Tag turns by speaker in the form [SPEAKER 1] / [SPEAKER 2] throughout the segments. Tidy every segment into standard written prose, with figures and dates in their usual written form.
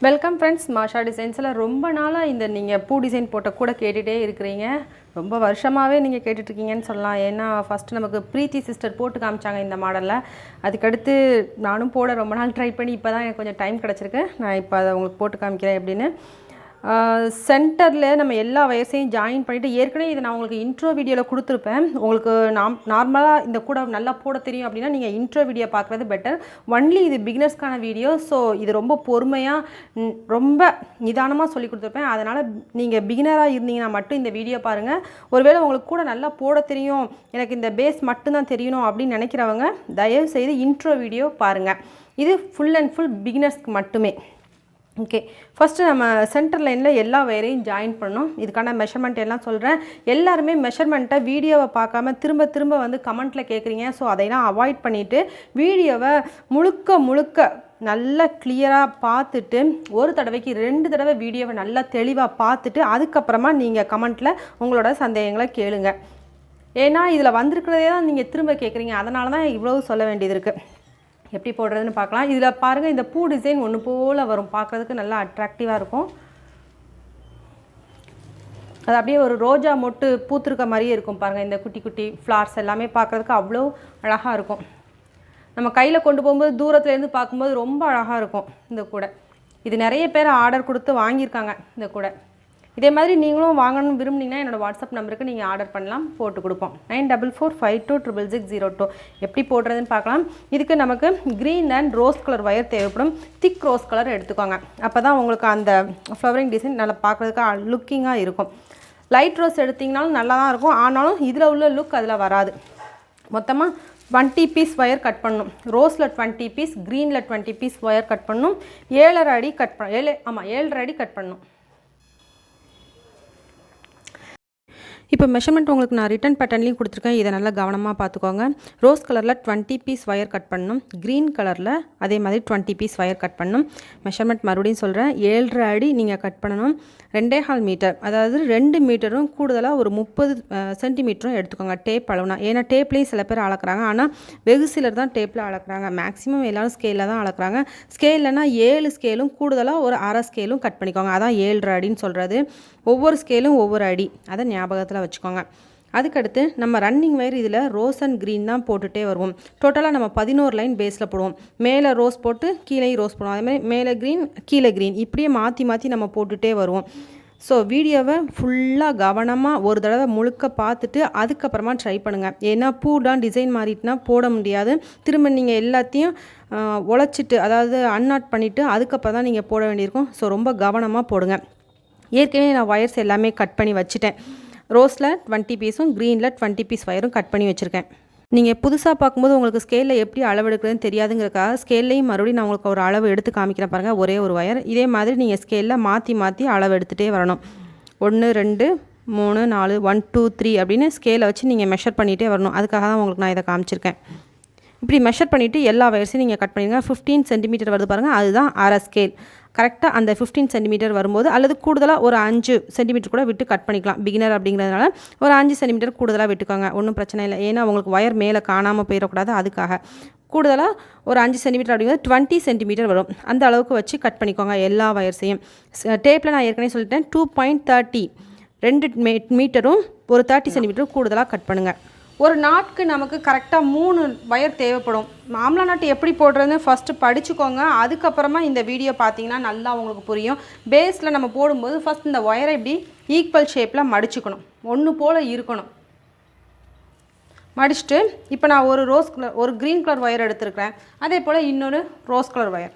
[SPEAKER 1] Welcome friends. மாஷா டிசைன்ஸில் ரொம்ப நாளாக இந்த நீங்கள் பூ டிசைன் போட்ட கூட கேட்டுகிட்டே இருக்கிறீங்க. ரொம்ப வருஷமாகவே நீங்கள் கேட்டுட்ருக்கீங்கன்னு சொல்லலாம். ஏன்னா ஃபஸ்ட்டு நமக்கு ப்ரீத்தி சிஸ்டர் போட்டு காமிச்சாங்க இந்த மாடலில். அதுக்கடுத்து நானும் போட ரொம்ப நாள் ட்ரை பண்ணி இப்போ தான் எனக்கு கொஞ்சம் டைம் கிடச்சிருக்கு. நான் இப்போ அதை உங்களுக்கு போட்டு காமிக்கிறேன் எப்படின்னு. சென்டரில் நம்ம எல்லா வயசையும் ஜாயின் பண்ணிவிட்டு ஏற்கனவே இதை நான் உங்களுக்கு இன்ட்ரோ வீடியோவில் கொடுத்துருப்பேன். உங்களுக்கு நார்மலாக இந்த கூட நல்லா போட தெரியும் அப்படின்னா நீங்கள் இன்ட்ரோ வீடியோ பார்க்குறது பெட்டர். ஒன்லி இது பிகினர்ஸ்க்கான வீடியோ. ஸோ இது ரொம்ப பொறுமையாக ரொம்ப நிதானமாக சொல்லி கொடுத்துருப்பேன். அதனால் நீங்கள் பிகினராக இருந்தீங்கன்னா மட்டும் இந்த வீடியோ பாருங்கள். ஒருவேளை உங்களுக்கு கூட நல்லா போட தெரியும், எனக்கு இந்த பேஸ் மட்டும்தான் தெரியணும் அப்படின்னு நினைக்கிறவங்க தயவு செய்து இன்ட்ரோ வீடியோ பாருங்கள். இது ஃபுல் அண்ட் ஃபுல் பிகினர்ஸ்க்கு மட்டுமே. ஓகே, ஃபஸ்ட்டு நம்ம சென்டர் லைனில் எல்லா வயரையும் ஜாயின் பண்ணணும். இதுக்கான மெஷர்மெண்ட் எல்லாம் சொல்கிறேன். எல்லாருமே மெஷர்மெண்ட்டை வீடியோவை பார்க்காம திரும்ப திரும்ப வந்து கமெண்ட்டில் கேட்குறீங்க. ஸோ அதையெல்லாம் அவாய்ட் பண்ணிவிட்டு வீடியோவை முழுக்க நல்லா கிளியராக பார்த்துட்டு ஒரு தடவைக்கு 2 தடவை வீடியோவை நல்லா தெளிவாக பார்த்துட்டு அதுக்கப்புறமா நீங்கள் கமெண்ட்டில் உங்களோட சந்தேகங்களை கேளுங்க. ஏன்னா இதில் வந்திருக்கிறதே தான் நீங்கள் திரும்ப கேட்குறீங்க. அதனால தான் இவ்வளவு சொல்ல வேண்டியது இருக்குது. எப்படி போடுறதுன்னு பார்க்கலாம். இதில் பாருங்கள், இந்த பூ டிசைன் ஒன்று போல் வரும், பார்க்குறதுக்கு நல்லா அட்ராக்டிவாக இருக்கும். அது அப்படியே ஒரு ரோஜா மொட்டு பூத்திருக்க மாதிரியே இருக்கும் பாருங்கள். இந்த குட்டி குட்டி ஃப்ளார்ஸ் எல்லாமே பார்க்குறதுக்கு அவ்வளோ அழகாக இருக்கும். நம்ம கையில் கொண்டு போகும்போது தூரத்துலேருந்து பார்க்கும்போது ரொம்ப அழகாக இருக்கும் இந்த கூடை. இது நிறைய பேர் ஆர்டர் கொடுத்து வாங்கியிருக்காங்க இந்த கூடை. இதே மாதிரி நீங்களும் வாங்கணும்னு விரும்புனீங்கன்னா என்னோடய வாட்ஸ்அப் நம்பருக்கு நீங்கள் ஆர்டர் பண்ணலாம், போட்டு கொடுப்போம். 9445266602. எப்படி போடுறதுன்னு பார்க்கலாம். இதுக்கு நமக்கு green and rose colour wire தேவைப்படும். திக் ரோஸ் கலர் எடுத்துக்கோங்க. அப்போ தான் உங்களுக்கு அந்த ஃப்ளவரிங் டிசைன் நல்லா பார்க்குறதுக்கு லுக்கிங்காக இருக்கும். லைட் ரோஸ் எடுத்திங்கனாலும் நல்லா தான் இருக்கும். ஆனாலும் இதில் உள்ள லுக் அதில் வராது. மொத்தமாக 20 பீஸ் ஒயர் கட் பண்ணணும். ரோஸில் 20 பீஸ், க்ரீனில் 20 பீஸ் ஒயர் கட் பண்ணணும். 7.5 அடி கட் பண்ண 7.5 அடி கட் பண்ணணும். இப்போ மெஷர்மெண்ட் உங்களுக்கு நான் ரிட்டன் பேட்டர்ன்லையும் கொடுத்துருக்கேன். இதை நல்லா கவனமாக பார்த்துக்கோங்க. ரோஸ் கலரில் 20 பீஸ் ஒயர் கட் பண்ணணும். க்ரீன் கலரில் அதே மாதிரி 20 பீஸ் ஒயர் கட் பண்ணணும். மெஷர்மெண்ட் மறுபடியும் சொல்கிறேன். 7.5 அடி நீங்கள் கட் பண்ணணும். 2.25 மீட்டர், அதாவது 2 மீட்டரும் கூடுதலாக ஒரு 30 சென்டிமீட்டரும் எடுத்துக்கோங்க டேப் அளவுனா. ஏன்னா டேப்லேயும் சில பேர் அளக்குறாங்க, ஆனால் வெகு சிலர் தான் டேப்பில் அளக்குறாங்க. மேக்ஸிமம் எல்லோரும் ஸ்கேலில் தான் அளக்குறாங்க. ஸ்கேல்லனா 7 ஸ்கேலும் கூடுதலாக ஒரு அரை ஸ்கேலும் கட் பண்ணிக்கோங்க. அதான் 7.5 அடின்னு சொல்கிறது. ஒவ்வொரு ஸ்கேலும் ஒவ்வொரு அடி, அதை ஞாபகத்தில் வச்சுக்கோங்க. அதுக்கடுத்து நம்ம ரன்னிங் வயர் இதில் ரோஸ் அண்ட் க்ரீன் தான் போட்டுகிட்டே வருவோம். டோட்டலாக நம்ம 11 லைன் பேஸில் போடுவோம். மேலே ரோஸ் போட்டு கீழே ரோஸ் போடுவோம். அதேமாதிரி மேலே க்ரீன் கீழே க்ரீன் இப்படியே மாற்றி நம்ம போட்டுகிட்டே வருவோம். ஸோ வீடியோவை ஃபுல்லாக கவனமாக ஒரு தடவை முழுக்க பார்த்துட்டு அதுக்கப்புறமா ட்ரை பண்ணுங்கள். ஏன்னா பூடான் டிசைன் மாறிட்டுனா போட முடியாது. திரும்ப நீங்கள் எல்லாத்தையும் உழைச்சிட்டு, அதாவது அன்நாட் பண்ணிவிட்டு அதுக்கப்புறம் தான் நீங்கள் போட வேண்டியிருக்கும். ஸோ ரொம்ப கவனமாக போடுங்க. ஏற்கனவே நான் ஒயர்ஸ் எல்லாமே கட் பண்ணி வச்சுட்டேன். ரோஸில் 20 பீஸும் க்ரீனில் 20 பீஸ் ஒயரும் கட் பண்ணி வச்சுருக்கேன். நீங்கள் புதுசாக பார்க்கும்போது உங்களுக்கு ஸ்கேலில் எப்படி அளவு எடுக்கிறதுன்னு தெரியாதுங்கிறக்காக ஸ்கேல்லையும் மறுபடியும் நான் உங்களுக்கு ஒரு அளவு எடுத்து காமிக்கிறேன் பாருங்கள். ஒரே ஒரு ஒயர். இதே மாதிரி நீங்கள் ஸ்கேலில் மாற்றி அளவு எடுத்துகிட்டே வரணும். 1 2 3 4 1 2 3 அப்படின்னு ஸ்கேலை வச்சு நீங்கள் மெஷர் பண்ணிகிட்டே வரணும். அதுக்காக தான் உங்களுக்கு நான் இதை காமிச்சிருக்கேன். இப்படி மெஷர் பண்ணிவிட்டு எல்லா வயர்ஸையும் நீங்கள் கட் பண்ணிடுங்க. 15 சென்டிமீட்டர் வருது பாருங்கள், அதுதான் அரை ஸ்கேல். கரெக்டாக அந்த 15 சென்டிமீட்டர் வரும்போது, அல்லது கூடுதலாக ஒரு 5 சென்டிமீட்டர் கூட விட்டு கட் பண்ணிக்கலாம். பிகினர் அப்படிங்கிறதுனால ஒரு 5 சென்டிமீட்டர் கூடுதலாக விட்டுக்கோங்க, ஒன்றும் பிரச்சனை இல்லை. ஏன்னா உங்களுக்கு ஒயர் மேலே காணாமல் போயிடக்கூடாது. அதுக்காக கூடுதலாக ஒரு 5 சென்டிமீட்டர் அப்படிங்கிறது 20 சென்டிமீட்டர் வரும். அந்த அளவுக்கு வச்சு கட் பண்ணிக்கோங்க எல்லா வயர்ஸையும். டேப்பில் நான் ஏற்கனவே சொல்லிட்டேன் 2.30 2 மீட்டரும் ஒரு 30 சென்டிமீட்டரும் கூடுதலாக கட் பண்ணுங்கள். ஒரு நாட்க்கு நமக்கு கரெக்டாக 3 வயர் தேவைப்படும். ஆம்லா நாட்டு எப்படி போடுறதுன்னு ஃபஸ்ட்டு படிச்சுக்கோங்க. அதுக்கப்புறமா இந்த வீடியோ பார்த்தீங்கன்னா நல்லா உங்களுக்கு புரியும். பேஸில் நம்ம போடும்போது ஃபஸ்ட் இந்த ஒயரை இப்படி ஈக்குவல் ஷேப்பில் மடிச்சுக்கணும், ஒன்று போல் இருக்கணும். மடிச்சுட்டு இப்போ நான் ஒரு க்ரீன் கலர் ஒயர் எடுத்துருக்கிறேன். அதே போல் இன்னொரு ரோஸ் கலர் ஒயர்.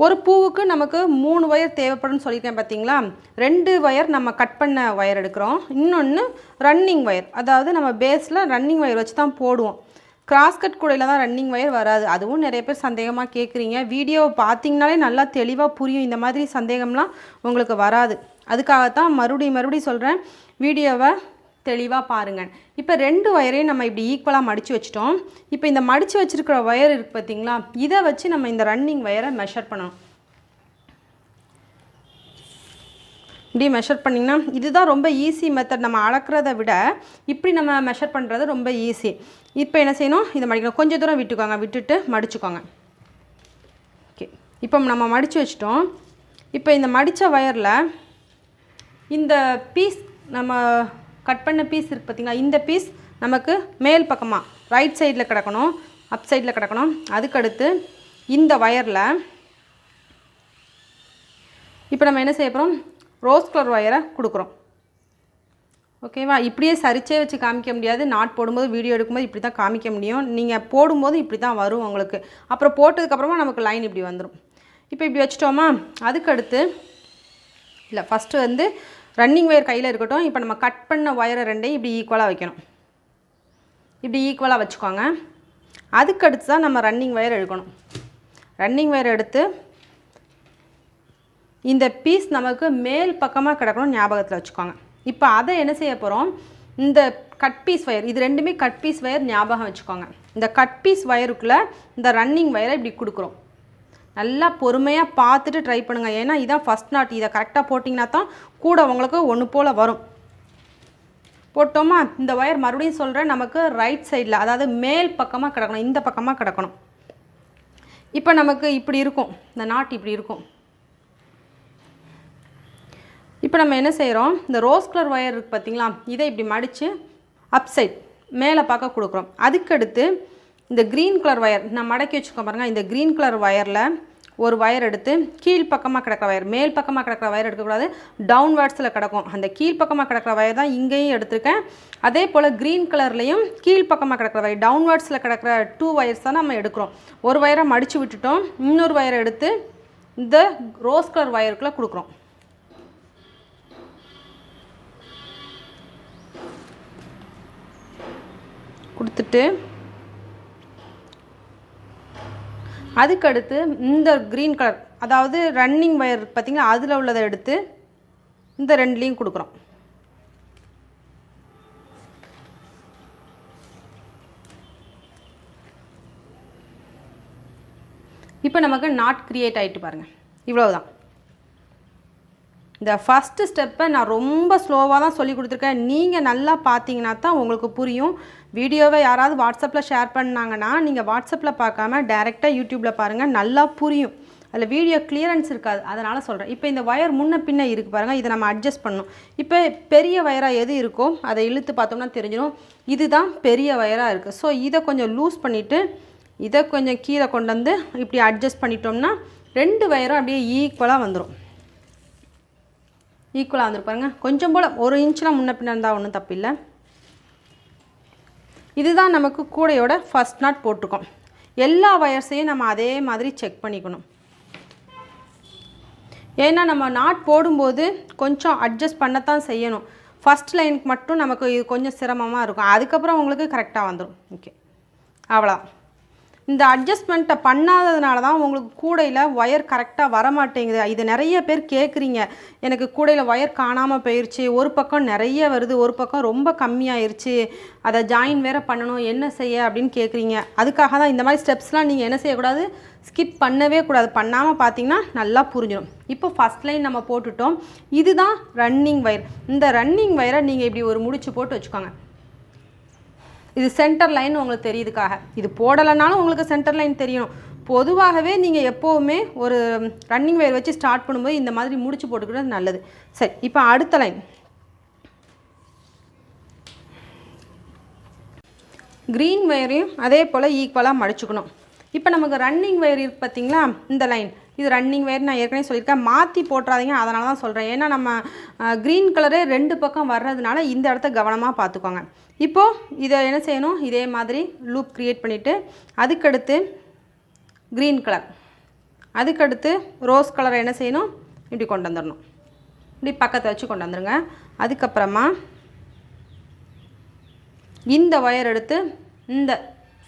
[SPEAKER 1] ஒரு பூவுக்கு நமக்கு 3 ஒயர் தேவைப்படும்னு சொல்லியிருக்கேன் பார்த்தீங்களா. 2 ஒயர் நம்ம கட் பண்ண ஒயர் எடுக்கிறோம். இன்னொன்று ரன்னிங் ஒயர், அதாவது நம்ம பேஸில் ரன்னிங் ஒயர் வச்சு தான் போடுவோம். கிராஸ்கட் கூடையில் தான் ரன்னிங் ஒயர் வராது. அதுவும் நிறைய பேர் சந்தேகமாக கேட்குறீங்க. வீடியோ பார்த்தீங்கனாலே நல்லா தெளிவாக புரியும். இந்த மாதிரி சந்தேகம்லாம் உங்களுக்கு வராது. அதுக்காகத்தான் மறுபடியும் சொல்கிறேன், வீடியோவை தெளிவாக பாருங்கள். இப்போ 2 ஒயரையும் நம்ம இப்படி ஈக்குவலாக மடித்து வச்சிட்டோம். இப்போ இந்த மடித்து வச்சுருக்கிற ஒயர் இருக்குது பார்த்தீங்களா, இதை வச்சு நம்ம இந்த ரன்னிங் ஒயரை மெஷர் பண்ணணும். இப்படி மெஷர் பண்ணிங்கன்னா இதுதான் ரொம்ப ஈஸி மெத்தட். நம்ம அளக்கிறத விட இப்படி நம்ம மெஷர் பண்ணுறது ரொம்ப ஈஸி. இப்போ என்ன செய்யணும், இதை மடிக்கணும். கொஞ்சம் தூரம் விட்டுக்கோங்க, விட்டுட்டு மடிச்சுக்கோங்க. ஓகே, இப்போ நம்ம மடித்து வச்சிட்டோம். இப்போ இந்த மடித்த வயரில் இந்த பீஸ் நம்ம கட் பண்ண பீஸ் இருக்குது பார்த்திங்களா, இந்த பீஸ் நமக்கு மேல் பக்கமாக ரைட் சைடில் கிடக்கணும், அப் சைடில் கிடக்கணும். அதுக்கடுத்து இந்த வயரில் இப்போ நம்ம என்ன செய்ய போகிறோம், ரோஸ் கலர் வயரை கொடுக்குறோம். ஓகேவா? இப்படியே சரிச்சே வச்சு காமிக்க முடியாது. நாட் போடும்போது வீடியோ எடுக்கும்போது இப்படி தான் காமிக்க முடியும். நீங்கள் போடும்போது இப்படி தான் வரும் உங்களுக்கு. அப்புறம் போட்டதுக்கப்புறமா நமக்கு லைன் இப்படி வந்துடும். இப்போ இப்படி வச்சிட்டோமா, அதுக்கடுத்து இல்லை ஃபஸ்ட்டு வந்து ரன்னிங் வயர் கையில் இருக்கட்டும். இப்போ நம்ம கட் பண்ண வயரை ரெண்டையும் இப்படி ஈக்குவலாக வைக்கணும். இப்படி ஈக்குவலாக வச்சுக்கோங்க. அதுக்கடுத்து தான் நம்ம ரன்னிங் வயர் எடுக்கணும். ரன்னிங் வயர் எடுத்து இந்த பீஸ் நமக்கு மேல் பக்கமாக கிடக்கணும், ஞாபகத்தில் வச்சுக்கோங்க. இப்போ அதை என்ன செய்ய போகிறோம், இந்த கட் பீஸ் வயர், இது ரெண்டுமே கட் பீஸ் வயர் ஞாபகம் வச்சுக்கோங்க. இந்த கட் பீஸ் வயருக்குள்ளே இந்த ரன்னிங் வயரை இப்படி கொடுக்குறோம். நல்லா பொறுமையாக பார்த்துட்டு ட்ரை பண்ணுங்கள். ஏன்னா இதான் ஃபஸ்ட் நாட். இதை கரெக்டாக போட்டிங்கன்னா தான் கூட உங்களுக்கு ஒன்று போல் வரும். போட்டோமா, இந்த ஒயர் மறுபடியும் சொல்கிறேன், நமக்கு ரைட் சைடில், அதாவது மேல் பக்கமாக கிடக்கணும், இந்த பக்கமாக கிடக்கணும். இப்போ நமக்கு இப்படி இருக்கும், இந்த நாட் இப்படி இருக்கும். இப்போ நம்ம என்ன செய்கிறோம், இந்த ரோஸ் கலர் ஒயர் இருக்குது பார்த்திங்களா, இதை இப்படி மடித்து அப் சைட் மேலே பார்க்க கொடுக்குறோம். அதுக்கடுத்து இந்த க்ரீன் கலர் ஒயர் நான் மடக்கி வச்சுக்கோ பாருங்கள். இந்த க்ரீன் கலர் ஒயரில் ஒரு ஒயர் எடுத்து கீழ் பக்கமாக கிடக்கிற ஒயர், மேல் பக்கமாக கிடக்கிற ஒயர் எடுக்கக்கூடாது, டவுன்வர்ட்ஸில் கிடக்கும். அந்த கீழ் பக்கமாக கிடக்கிற ஒயர் தான் இங்கேயும் எடுத்திருக்கேன். அதே போல் க்ரீன் கலர்லேயும் கீழ் பக்கமாக கிடக்கிற ஒயர், டவுன்வர்ட்ஸில் கிடக்கிற 2 ஒயர்ஸ் தான் நம்ம எடுக்கிறோம். ஒரு ஒயரை மடித்து விட்டுட்டோம், இன்னொரு ஒயரை எடுத்து இந்த ரோஸ் கலர் ஒயருக்குள்ளே கொடுக்குறோம். கொடுத்துட்டு அதுக்கடுத்து இந்த க்ரீன் கலர், அதாவது ரன்னிங் ஒயர் பார்த்திங்கன்னா அதில் உள்ளதை எடுத்து இந்த ரெண்டுலேயும் கொடுக்குறோம். இப்போ நமக்கு நாட் க்ரியேட் ஆகிட்டு பாருங்கள். இவ்வளவுதான். இந்த ஃபஸ்ட்டு ஸ்டெப்பை நான் ரொம்ப ஸ்லோவாக தான் சொல்லி கொடுத்துருக்கேன். நீங்கள் நல்லா பார்த்தீங்கன்னா தான் உங்களுக்கு புரியும். வீடியோவை யாராவது வாட்ஸ்அப்பில் ஷேர் பண்ணாங்கன்னா நீங்கள் வாட்ஸ்அப்பில் பார்க்காம டைரெக்டாக யூடியூப்பில் பாருங்கள், நல்லா புரியும். அதில் வீடியோ கிளியரன்ஸ் இருக்காது, அதனால் சொல்கிறேன். இப்போ இந்த ஒயர் முன்ன பின்ன இருக்குது பாருங்கள், இதை நம்ம அட்ஜஸ்ட் பண்ணணும். இப்போ பெரிய வயராக எது இருக்கோ அதை இழுத்து பார்த்தோம்னா தெரிஞ்சிடும், இதுதான் பெரிய வயராக இருக்குது. ஸோ இதை கொஞ்சம் லூஸ் பண்ணிவிட்டு இதை கொஞ்சம் கீழே கொண்டு வந்து இப்படி அட்ஜஸ்ட் பண்ணிட்டோம்னா 2 வயரும் அப்படியே ஈக்குவலாக வந்துடும். ஈக்குவலாக வந்துருப்பாருங்க. கொஞ்சம் போல் 1 இன்ச்லாம் முன்ன பின்ன இருந்தால் ஒன்றும் தப்பு இல்லை. இதுதான் நமக்கு கூடையோட ஃபஸ்ட் நாட் போட்டிருக்கோம். எல்லா வயர்ஸையும் நம்ம அதே மாதிரி செக் பண்ணிக்கணும். ஏன்னா நம்ம நாட் போடும்போது கொஞ்சம் அட்ஜஸ்ட் பண்ணத்தான் செய்யணும். ஃபஸ்ட் லைனுக்கு மட்டும் நமக்கு இது கொஞ்சம் சிரமமாக இருக்கும், அதுக்கப்புறம் உங்களுக்கு கரெக்டாக வந்துடும். ஓகே, அவ்வளோ. இந்த அட்ஜஸ்ட்மெண்ட்டை பண்ணாததுனால தான் உங்களுக்கு கூடையில் ஒயர் கரெக்டாக வரமாட்டேங்குது. இது நிறைய பேர் கேட்குறீங்க, எனக்கு கூடையில் ஒயர் காணாமல் போயிடுச்சு, ஒரு பக்கம் நிறைய வருது, ஒரு பக்கம் ரொம்ப கம்மியாயிருச்சு, அதை ஜாயின் வேறு பண்ணணும், என்ன செய்ய அப்படின்னு கேட்குறீங்க. அதுக்காக தான் இந்த மாதிரி ஸ்டெப்ஸ்லாம் நீங்கள் என்ன செய்யக்கூடாது, ஸ்கிப் பண்ணவே கூடாது. பண்ணாமல் பார்த்தீங்கன்னா நல்லா புரிஞ்சிடும். இப்போ ஃபஸ்ட் லைன் நம்ம போட்டுட்டோம். இதுதான் ரன்னிங் வயர். இந்த ரன்னிங் வயரை நீங்கள் இப்படி ஒரு முடிச்சு போட்டு வச்சுக்கோங்க. இது சென்டர் லைன் உங்களுக்கு தெரியுதுக்காக, இது போடலைனாலும் உங்களுக்கு சென்டர் லைன் தெரியணும். பொதுவாகவே நீங்கள் எப்போவுமே ஒரு ரன்னிங் வயர் வச்சு ஸ்டார்ட் பண்ணும்போது இந்த மாதிரி முடிச்சு போட்டுக்கிறது நல்லது. சரி, இப்போ அடுத்த லைன் க்ரீன் வயரையும் அதே போல் ஈக்குவலாக மடிச்சுக்கணும். இப்போ நமக்கு ரன்னிங் வயர் இருக்குது பார்த்திங்களா, இந்த லைன், இது ரன்னிங் வயர் நான் ஏற்கனவே சொல்லியிருக்கேன். மாற்றி போட்டுறாதீங்க, அதனால தான் சொல்கிறேன். ஏன்னா நம்ம க்ரீன் கலரே 2 பக்கம் வர்றதுனால இந்த இடத்த கவனமாக பார்த்துக்கோங்க. இப்போது இதை என்ன செய்யணும், இதே மாதிரி லூப் க்ரியேட் பண்ணிவிட்டு அதுக்கடுத்து க்ரீன் கலர், அதுக்கடுத்து ரோஸ் கலரை என்ன செய்யணும், இப்படி கொண்டு வந்துடணும். இப்படி பக்கத்தை வச்சு கொண்டு வந்துடுங்க. அதுக்கப்புறமா இந்த ஒயர் எடுத்து இந்த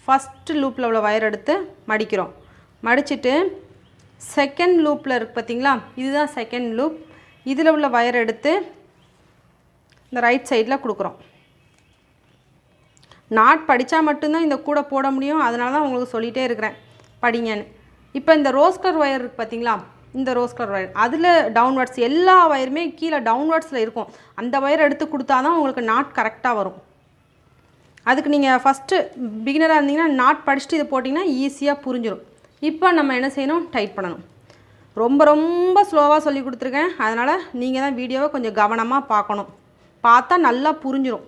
[SPEAKER 1] ஃபஸ்ட்டு லூப்பில் உள்ள ஒயர் எடுத்து மடிக்கிறோம். மடிச்சுட்டு செகண்ட் லூப்பில் இருக்குது பார்த்திங்களா, இதுதான் செகண்ட் லூப், இதில் உள்ள ஒயர் எடுத்து இந்த ரைட் சைடில் கொடுக்குறோம். நாட் படித்தா மட்டும்தான் இந்த கூடை போட முடியும், அதனால தான் உங்களுக்கு சொல்லிகிட்டே இருக்கிறேன் படிங்கன்னு. இப்போ இந்த ரோஸ் கலர் ஒயர் இருக்குது பார்த்திங்களா, இந்த ரோஸ் கலர் ஒயர், அதில் டவுன்வர்ட்ஸ், எல்லா ஒயருமே கீழே டவுன்வர்ட்ஸில் இருக்கும். அந்த ஒயர் எடுத்து கொடுத்தா தான் உங்களுக்கு நாட் கரெக்டாக வரும். அதுக்கு நீங்கள் ஃபஸ்ட்டு பிகினராக இருந்தீங்கன்னா நாட் படிச்சுட்டு இதை போட்டிங்கன்னா ஈஸியாக புரிஞ்சிடும். இப்போ நம்ம என்ன செய்யணும், டைட் பண்ணணும். ரொம்ப ரொம்ப ஸ்லோவாக சொல்லி கொடுத்துருக்கேன். அதனால் நீங்கள் தான் வீடியோவை கொஞ்சம் கவனமாக பார்க்கணும். பார்த்தா நல்லா புரிஞ்சிடும்.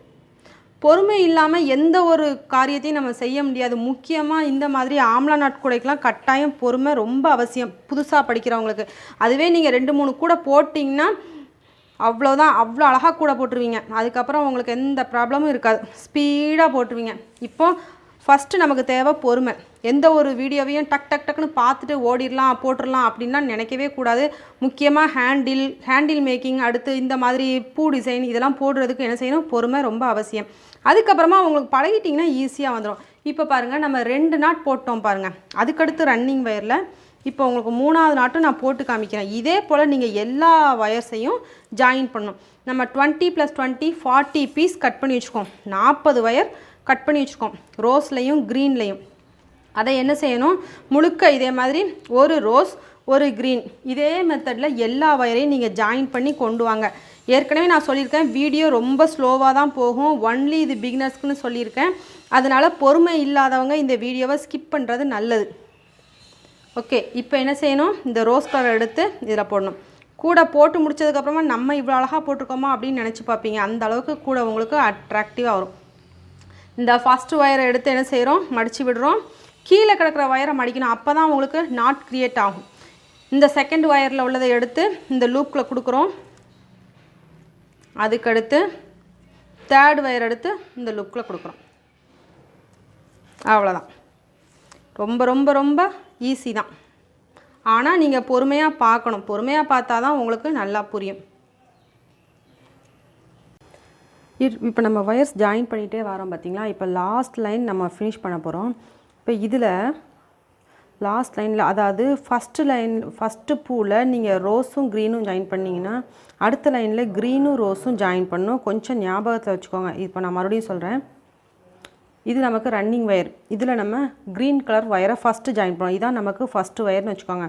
[SPEAKER 1] பொறுமை இல்லாமல் எந்த ஒரு காரியத்தையும் நம்ம செய்ய முடியாது. முக்கியமாக இந்த மாதிரி ஆம்லா நாட்கூடைக்கெலாம் கட்டாயம் பொறுமை ரொம்ப அவசியம் புதுசாக படிக்கிறவங்களுக்கு. அதுவே நீங்கள் 2-3 கூடை போட்டிங்கன்னா அவ்வளோதான், அவ்வளோ அழகாக கூடை போட்டுருவீங்க. அதுக்கப்புறம் உங்களுக்கு எந்த ப்ராப்ளமும் இருக்காது, ஸ்பீடாக போட்டுருவீங்க. இப்போது ஃபஸ்ட்டு நமக்கு தேவை பொறுமை. எந்த ஒரு வீடியோவையும் டக்குன்னு பார்த்துட்டு ஓடிடலாம் போட்டுடலாம் அப்படின்லாம் நினைக்கவே கூடாது. முக்கியமாக ஹேண்டில் மேக்கிங், அடுத்து இந்த மாதிரி பூ டிசைன் இதெல்லாம் போடுறதுக்கு என்ன செய்யணும், பொறுமை ரொம்ப அவசியம். அதுக்கப்புறமா உங்களுக்கு பழகிட்டிங்கன்னா ஈஸியாக வந்துடும். இப்போ பாருங்கள், நம்ம 2 நாட் போட்டோம் பாருங்கள். அதுக்கடுத்து ரன்னிங் வயரில் இப்போ உங்களுக்கு 3ஆவது நாட்டும் நான் போட்டு காமிக்கிறேன். இதே போல் நீங்கள் எல்லா வயர்ஸையும் ஜாயின் பண்ணணும். நம்ம 20 + 20 40 பீஸ் கட் பண்ணி வச்சுக்கோம். 40 வயர் கட் பண்ணி வச்சுக்கோம், ரோஸ்லையும் க்ரீன்லையும். அதை என்ன செய்யணும், முழுக்க இதே மாதிரி ஒரு ரோஸ் ஒரு க்ரீன் இதே மெத்தடில் எல்லா வயரையும் நீங்கள் ஜாயின் பண்ணி கொண்டு வாங்க. ஏற்கனவே நான் சொல்லியிருக்கேன், வீடியோ ரொம்ப ஸ்லோவாக தான் போகும். ஒன்லி இது பிகினர்ஸ்க்குன்னு சொல்லியிருக்கேன். அதனால் பொறுமை இல்லாதவங்க இந்த வீடியோவை ஸ்கிப் பண்ணுறது நல்லது. ஓகே, இப்போ என்ன செய்யணும், இந்த ரோஸ் கலர் எடுத்து இதில் போடணும். கூட போட்டு முடிச்சதுக்கப்புறமா நம்ம இவ்வளோ அழகாக போட்டிருக்கோமா அப்படின்னு நினச்சி பார்ப்பீங்க. அந்த அளவுக்கு கூட உங்களுக்கு அட்ராக்டிவாக வரும். இந்த ஃபஸ்ட்டு ஒயரை எடுத்து என்ன செய்கிறோம், மடித்து விடுறோம். கீழே கிடக்கிற ஒயரை மடிக்கணும், அப்போ தான் உங்களுக்கு நாட் க்ரியேட் ஆகும். இந்த செகண்ட் ஒயரில் உள்ளதை எடுத்து இந்த லூப்பில் கொடுக்குறோம். அதுக்கடுத்து தேர்ட் ஒயர் எடுத்து இந்த லூப்பில் கொடுக்குறோம். அவ்வளோதான். ரொம்ப ரொம்ப ரொம்ப ஈஸி தான். ஆனால் நீங்கள் பொறுமையாக பார்க்கணும். பொறுமையாக பார்த்தா தான் உங்களுக்கு நல்லா புரியும். இப்போ நம்ம வயர்ஸ் ஜாயின் பண்ணிகிட்டே வரோம் பார்த்தீங்களா. இப்போ லாஸ்ட் லைன் நம்ம ஃபினிஷ் பண்ண போகிறோம். இப்போ இதில் லாஸ்ட் லைனில், அதாவது ஃபஸ்ட்டு பூவில் நீங்கள் ரோஸும் க்ரீனும் ஜாயின் பண்ணிங்கன்னா அடுத்த லைனில் க்ரீனும் ரோஸும் ஜாயின் பண்ணணும். கொஞ்சம் ஞாபகத்தில் வச்சுக்கோங்க. இப்போ நான் மறுபடியும் சொல்கிறேன். இது நமக்கு ரன்னிங் ஒயர். இதில் நம்ம க்ரீன் கலர் ஒயரை ஃபஸ்ட்டு ஜாயின் பண்ணோம். இதான் நமக்கு ஃபஸ்ட்டு ஒயர்னு வச்சுக்கோங்க.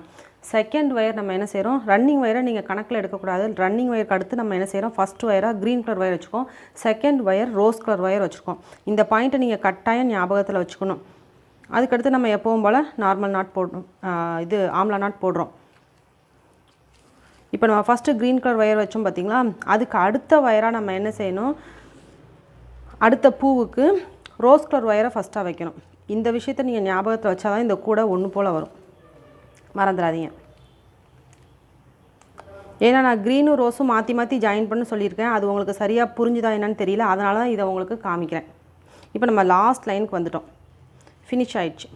[SPEAKER 1] செகண்ட் ஒயர் நம்ம என்ன செய்கிறோம், ரன்னிங் ஒயரை நீங்கள் கணக்கில் எடுக்கக்கூடாது. ரன்னிங் ஒயருக்கு அடுத்து நம்ம என்ன செய்கிறோம், ஃபஸ்ட்டு ஒயராக க்ரீன் கலர் ஒயர் வச்சுக்கோம், second wire rose colour wire வச்சுருக்கோம். இந்த பாயிண்ட்டை நீங்கள் கட்டாயம் ஞாபகத்தில் வச்சுக்கணும். அதுக்கடுத்து நம்ம எப்பவும் போல் நார்மல் நாட் போடணும், இது ஆம்லா நாட் போடுறோம். இப்போ நம்ம ஃபஸ்ட்டு க்ரீன் கலர் ஒயர் வச்சோம் பார்த்திங்களா. அதுக்கு அடுத்த ஒயராக நம்ம என்ன செய்யணும், அடுத்த பூவுக்கு ரோஸ் கலர் ஒயரை ஃபஸ்ட்டாக வைக்கணும். இந்த விஷயத்தை நீங்கள் ஞாபகத்தில் வச்சா தான் இந்த கூடை ஒன்று போல் வரும், மறந்துடாதீங்க. ஏன்னா நான் க்ரீனும் ரோஸும் மாற்றி மாற்றி ஜாயின் பண்ண சொல்லியிருக்கேன். அது உங்களுக்கு சரியாக புரிஞ்சுதா என்னன்னு தெரியல, அதனால தான் இதை உங்களுக்கு காமிக்கிறேன். இப்போ நம்ம லாஸ்ட் லைனுக்கு வந்துட்டோம், ஃபினிஷ் ஆயிடுச்சு.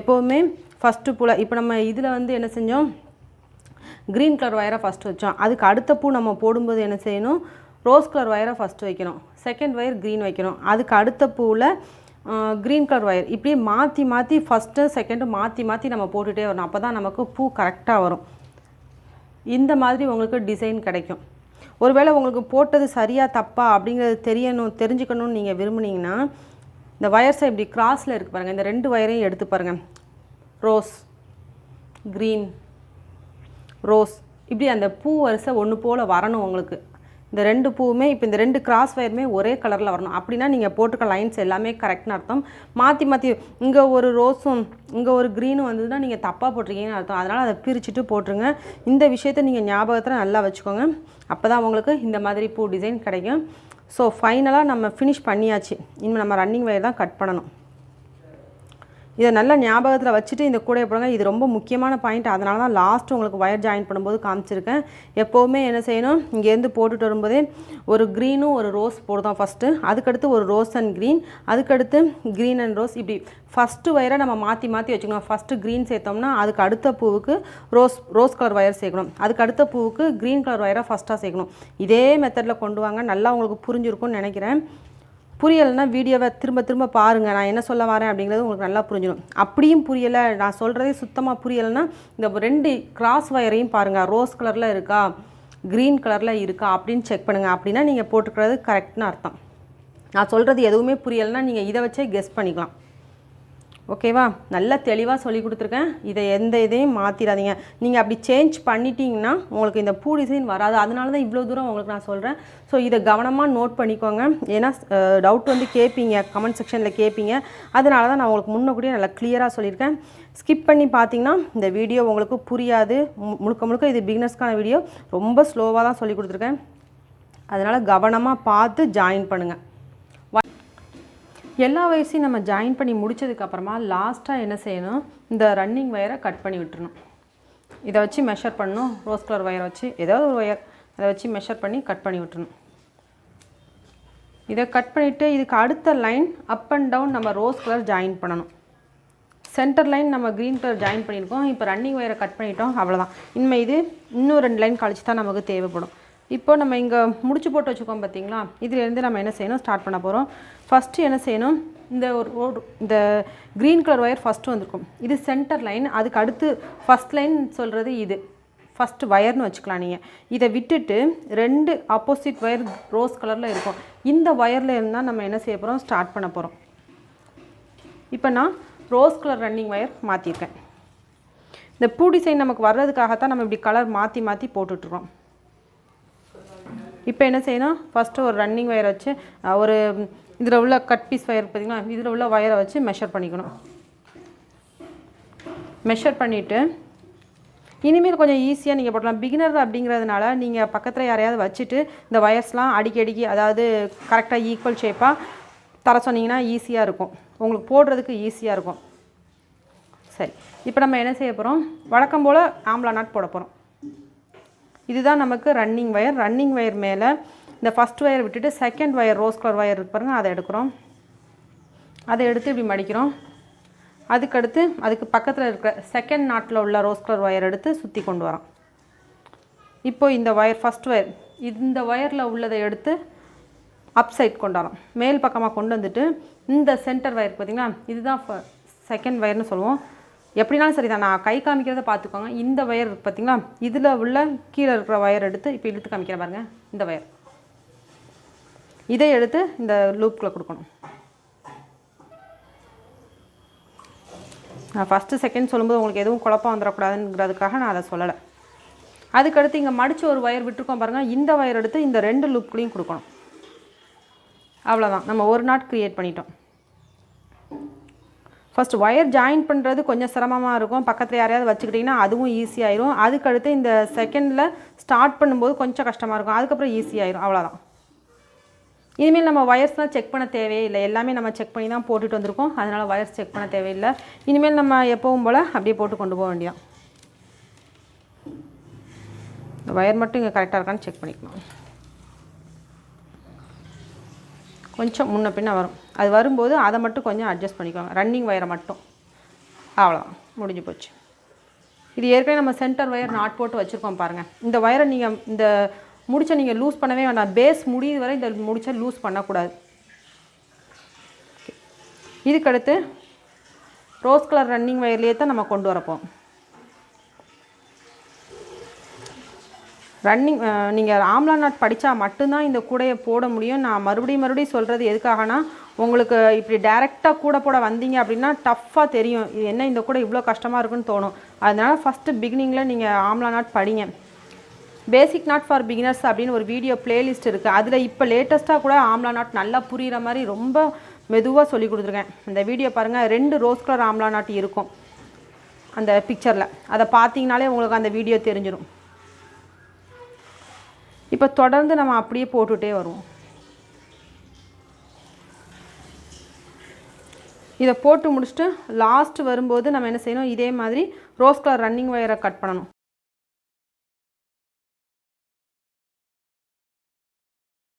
[SPEAKER 1] எப்போவுமே ஃபஸ்ட்டு பூவில் இப்போ நம்ம இதில் வந்து என்ன செஞ்சோம், க்ரீன் கலர் ஒயரை ஃபஸ்ட்டு வச்சோம். அதுக்கு அடுத்த பூ நம்ம போடும்போது என்ன செய்யணும், ரோஸ் கலர் ஒயரை ஃபஸ்ட்டு வைக்கணும், செகண்ட் ஒயர் க்ரீன் வைக்கணும். அதுக்கு அடுத்த பூவில் க்ரீன் கலர் ஒயர், இப்படி மாற்றி மாற்றி ஃபஸ்ட்டு செகண்டு மாற்றி மாற்றி நம்ம போட்டுகிட்டே வரணும். அப்போ தான் நமக்கு பூ கரெக்டாக வரும். இந்த மாதிரி உங்களுக்கு டிசைன் கிடைக்கும். ஒருவேளை உங்களுக்கு போட்டது சரியாக தப்பா அப்படிங்கிறது தெரிஞ்சுக்கணும்னு நீங்கள் விரும்புனீங்கன்னா இந்த வயர்ஸை இப்படி கிராஸில் இருக்குது பாருங்கள், இந்த 2 வயரையும் எடுத்து பாருங்கள். ரோஸ் க்ரீன் ரோஸ், இப்படி அந்த பூ வரிசை ஒன்று போல் வரணும் உங்களுக்கு. இந்த 2 பூவுமே இப்போ இந்த 2 கிராஸ் வயருமே ஒரே கலரில் வரணும். அப்படின்னா நீங்கள் போட்டுக்க லைன்ஸ் எல்லாமே கரெக்ட்னு அர்த்தம். மாற்றி மாற்றி இங்கே ஒரு ரோஸும் இங்கே ஒரு க்ரீனும் வந்ததுன்னா நீங்கள் தப்பாக போட்டிருக்கீங்கன்னு அர்த்தம். அதனால் அதை பிரிச்சுட்டு போட்டுருங்க. இந்த விஷயத்தை நீங்கள் ஞாபகத்தில் நல்லா வச்சுக்கோங்க. அப்போ தான் உங்களுக்கு இந்த மாதிரி பூ டிசைன் கிடைக்கும். ஸோ ஃபைனலாக நம்ம ஃபினிஷ் பண்ணியாச்சு. இனிமேல் நம்ம ரன்னிங் வயர் தான் கட் பண்ணணும். இதை நல்லா ஞாபகத்தில் வச்சுட்டு இந்த கூடையை போடுங்க. இது ரொம்ப முக்கியமான பாயிண்ட். அதனால தான் லாஸ்ட்டு உங்களுக்கு ஒயர் ஜாயின் பண்ணும்போது காமிச்சிருக்கேன். எப்போவுமே என்ன செய்யணும், இங்கேருந்து போட்டுட்டு வரும்போதே ஒரு க்ரீனும் ஒரு ரோஸ் போடுதோம் ஃபஸ்ட்டு, அதுக்கடுத்து ஒரு ரோஸ் அண்ட் க்ரீன், அதுக்கடுத்து க்ரீன் அண்ட் ரோஸ், இப்படி ஃபஸ்ட்டு ஒயரை நம்ம மாற்றி மாற்றி வச்சுக்கணும். ஃபஸ்ட்டு க்ரீன் சேர்த்தோம்னா அதுக்கு அடுத்த பூவுக்கு ரோஸ் கலர் ஒயர் சேர்க்கணும். அதுக்கு அடுத்த பூவுக்கு க்ரீன் கலர் ஒயரை ஃபஸ்ட்டாக சேர்க்கணும். இதே மெத்தடில் கொண்டு வாங்க. நல்லா உங்களுக்கு புரிஞ்சிருக்கும்னு நினைக்கிறேன். புரியலைன்னா வீடியோவை திரும்ப திரும்ப பாருங்கள். நான் என்ன சொல்ல வரேன் அப்படிங்கிறது உங்களுக்கு நல்லா புரிஞ்சிடும். அப்படியும் புரியலை, நான் சொல்கிறதே சுத்தமாக புரியலைன்னா இந்த 2 கிராஸ் வயரையும் பாருங்கள். ரோஸ் கலரில் இருக்கா க்ரீன் கலரில் இருக்கா அப்படின்னு செக் பண்ணுங்கள். அப்படின்னா நீங்கள் போட்டுக்கிறது கரெக்ட்னு அர்த்தம். நான் சொல்கிறது எதுவுமே புரியலைன்னா நீங்கள் இதை வச்சே கெஸ் பண்ணிக்கலாம். ஓகேவா? நல்லா தெளிவாக சொல்லி கொடுத்துருக்கேன். இதை எந்த இதையும் மாற்றிடாதீங்க. நீங்கள் அப்படி சேஞ்ச் பண்ணிட்டீங்கன்னா உங்களுக்கு இந்த பூ டிசைன் வராது. அதனால தான் இவ்வளோ தூரம் உங்களுக்கு நான் சொல்கிறேன். ஸோ இதை கவனமாக நோட் பண்ணிக்கோங்க. ஏன்னா டவுட் வந்து கேட்பீங்க, கமெண்ட் செக்ஷனில் கேட்பீங்க. அதனால தான் நான் உங்களுக்கு முன்னக்கூட்டியே நல்லா கிளியராக சொல்லியிருக்கேன். ஸ்கிப் பண்ணி பார்த்தீங்கன்னா இந்த வீடியோ உங்களுக்கு புரியாது. முழுக்க முழுக்க இது பிகினர்ஸ்க்கான வீடியோ. ரொம்ப ஸ்லோவாக தான் சொல்லி கொடுத்துருக்கேன். அதனால் கவனமாக பார்த்து ஜாயின் பண்ணுங்கள். எல்லா வயசையும் நம்ம ஜாயின் பண்ணி முடித்ததுக்கப்புறமா லாஸ்ட்டாக என்ன செய்யணும், இந்த ரன்னிங் வயரை கட் பண்ணி விட்டுறணும். இதை வச்சு மெஷர் பண்ணணும். ரோஸ் கலர் வயரை வச்சு ஏதாவது ஒரு வயர் அதை வச்சு மெஷர் பண்ணி கட் பண்ணி விட்டுறணும். இதை கட் பண்ணிவிட்டு இதுக்கு அடுத்த லைன் அப் அண்ட் டவுன் நம்ம ரோஸ் கலர் ஜாயின் பண்ணணும். சென்டர் லைன் நம்ம க்ரீன் கலர் ஜாயின் பண்ணியிருக்கோம். இப்போ ரன்னிங் வயரை கட் பண்ணிட்டோம், அவ்வளோதான். இனிமேல் இது இன்னும் 2 லைன் கழிச்சு தான் நமக்கு தேவைப்படும். இப்போ நம்ம இங்கே முடிச்சு போட்டு வச்சுக்கோம் பார்த்தீங்களா, இதிலேருந்து நம்ம என்ன செய்யணும், ஸ்டார்ட் பண்ண போகிறோம். ஃபஸ்ட்டு என்ன செய்யணும், இந்த க்ரீன் கலர் ஒயர் ஃபஸ்ட்டு வந்திருக்கும். இது சென்டர் லைன். அதுக்கு அடுத்து ஃபஸ்ட் லைன் சொல்கிறது இது ஃபஸ்ட்டு வயர்னு வச்சுக்கலாம். நீங்கள் இதை விட்டுட்டு 2 ஆப்போசிட் வயர் ரோஸ் கலரில் இருக்கும். இந்த வயரில் இருந்தால் நம்ம என்ன செய்ய போகிறோம், ஸ்டார்ட் பண்ண போகிறோம். இப்போ நான் ரோஸ் கலர் ரன்னிங் வயர் மாற்றிருக்கேன். இந்த பூ டிசைன் நமக்கு வர்றதுக்காகத்தான் நம்ம இப்படி கலர் மாற்றி மாற்றி போட்டுட்ருக்கோம். இப்போ என்ன செய்யணும், ஃபஸ்ட்டு ஒரு ரன்னிங் வயரை வச்சு ஒரு இதில் உள்ள கட் பீஸ் வயர் பார்த்திங்கன்னா, இதில் உள்ள வயரை வச்சு மெஷர் பண்ணிக்கணும். மெஷர் பண்ணிவிட்டு இனிமேல் கொஞ்சம் ஈஸியாக நீங்கள் போடலாம். பிகினர் அப்படிங்கிறதுனால நீங்கள் பக்கத்தில் யாரையாவது வச்சுட்டு இந்த வயர்ஸ்லாம் அடிக்கடிக்கு, அதாவது கரெக்டாக ஈக்குவல் ஷேப்பாக தர சொன்னீங்கன்னா ஈஸியாக இருக்கும், உங்களுக்கு போடுறதுக்கு ஈஸியாக இருக்கும். சரி, இப்போ நம்ம என்ன செய்ய போகிறோம், வழக்கம் போல் ஆம்லா நாட் போட போகிறோம். இதுதான் நமக்கு ரன்னிங் வயர். ரன்னிங் வயர் மேலே இந்த ஃபஸ்ட் வயர் விட்டுட்டு second wire rose colour wire இருக்கு பாருங்கள், அதை எடுக்கிறோம். அதை எடுத்து இப்படி மடிக்கிறோம். அதுக்கடுத்து அதுக்கு பக்கத்தில் இருக்கிற செகண்ட் நாட்டில் உள்ள ரோஸ் கலர் வயர் எடுத்து சுற்றி கொண்டு வரோம். இப்போது இந்த வயர் ஃபஸ்ட் வயர், இந்த வயரில் உள்ளதை எடுத்து அப் சைட் கொண்டு வரோம். மேல் பக்கமாக கொண்டு வந்துட்டு இந்த சென்டர் வயர் பார்த்திங்களா, இதுதான் செகண்ட் வயர்னு சொல்லுவோம். எப்படினாலும் சரி தான், நான் கை காமிக்கிறத பார்த்துக்கோங்க. இந்த வயர் பார்த்திங்களா, இதில் உள்ள கீழே இருக்கிற வயர் எடுத்து இப்போ இழுத்து காமிக்கிறேன் பாருங்கள். இந்த வயர் இதை எடுத்து இந்த லூப்பில் கொடுக்கணும். நான் ஃபஸ்ட்டு செகண்ட் சொல்லும்போது உங்களுக்கு எதுவும் குழப்பம் வந்துடக்கூடாதுங்கிறதுக்காக நான் அதை சொல்லலை. அதுக்கடுத்து இங்கே மடித்து ஒரு வயர் விட்டுருக்கோம் பாருங்கள், இந்த வயர் எடுத்து இந்த 2 லூப்களையும் கொடுக்கணும். அவ்வளோதான், நம்ம ஒரு நாட் க்ரியேட் பண்ணிட்டோம். ஃபஸ்ட் ஒயர் ஜாயின் பண்ணுறது கொஞ்சம் சிரமமாக இருக்கும். பக்கத்தில் யாரையாவது வச்சுக்கிட்டிங்கன்னா அதுவும் ஈஸியாயிரும். அதுக்கடுத்து இந்த செகண்டில் ஸ்டார்ட் பண்ணும்போது கொஞ்சம் கஷ்டமாக இருக்கும், அதுக்கப்புறம் ஈஸியாயிரும். அவ்வளோதான். இனிமேல் நம்ம ஒயர்ஸ்லாம் செக் பண்ண தேவையில்லை. எல்லாமே நம்ம செக் பண்ணி தான் போட்டுட்டு வந்திருக்கோம். அதனால் ஒயர்ஸ் செக் பண்ண தேவையில்லை. இனிமேல் நம்ம எப்பவும் போல் அப்படியே போட்டு கொண்டு போக வேண்டியதான். இந்த ஒயர் மட்டும் இங்கே கரெக்டாக இருக்கான்னு செக் பண்ணிக்கணும். கொஞ்சம் முன்ன பின்ன வரும், அது வரும்போது அதை மட்டும் கொஞ்சம் அட்ஜஸ்ட் பண்ணிக்கோங்க. ரன்னிங் வயரை மட்டும், அவ்வளோதான், முடிஞ்சு போச்சு. இது ஏற்கனவே நம்ம சென்டர் வயர் நாட் போட்டு வச்சுருக்கோம் பாருங்கள். இந்த வயரை நீங்கள் இந்த முடிச்சை நீங்கள் லூஸ் பண்ணவே வேண்டாம். பேஸ் முடியுது வரை இந்த முடிச்சை லூஸ் பண்ணக்கூடாது. இதுக்கடுத்து ரோஸ் கலர் ரன்னிங் வயர்லேயே தான் நம்ம கொண்டு வரப்போம். ரன்னிங் நீங்கள் ஆம்லா நாட் படித்தா மட்டும்தான் இந்த கூடையை போட முடியும். நான் மறுபடியும் சொல்கிறது எதுக்காகனா, உங்களுக்கு இப்படி டைரெக்டாக கூடை போட வந்தீங்க அப்படின்னா டஃப்பாக தெரியும், இது என்ன இந்த கூடை இவ்வளோ கஷ்டமாக இருக்குன்னு தோணும். அதனால் ஃபஸ்ட்டு பிகினிங்கில் நீங்கள் ஆம்லா நாட் படிங்க. பேசிக் நாட் ஃபார் பிகினர்ஸ் அப்படின்னு ஒரு வீடியோ பிளேலிஸ்ட் இருக்குது. அதில் இப்போ லேட்டஸ்ட்டாக கூட ஆம்லா நாட் நல்லா புரிகிற மாதிரி ரொம்ப மெதுவாக சொல்லி கொடுத்துருக்கேன். அந்த வீடியோ பாருங்கள், 2 ரோஸ் கலர் ஆம்லா நாட் இருக்கும் அந்த பிக்சரில். அதை பார்த்தீங்கனாலே உங்களுக்கு அந்த வீடியோ தெரிஞ்சிடும். இப்போ தொடர்ந்து நம்ம அப்படியே போட்டுகிட்டே வருவோம். இதை போட்டு முடிச்சுட்டு லாஸ்ட் வரும்போது நம்ம என்ன செய்யணும், இதே மாதிரி ரோஸ் கலர் ரன்னிங் வயரை கட் பண்ணணும்.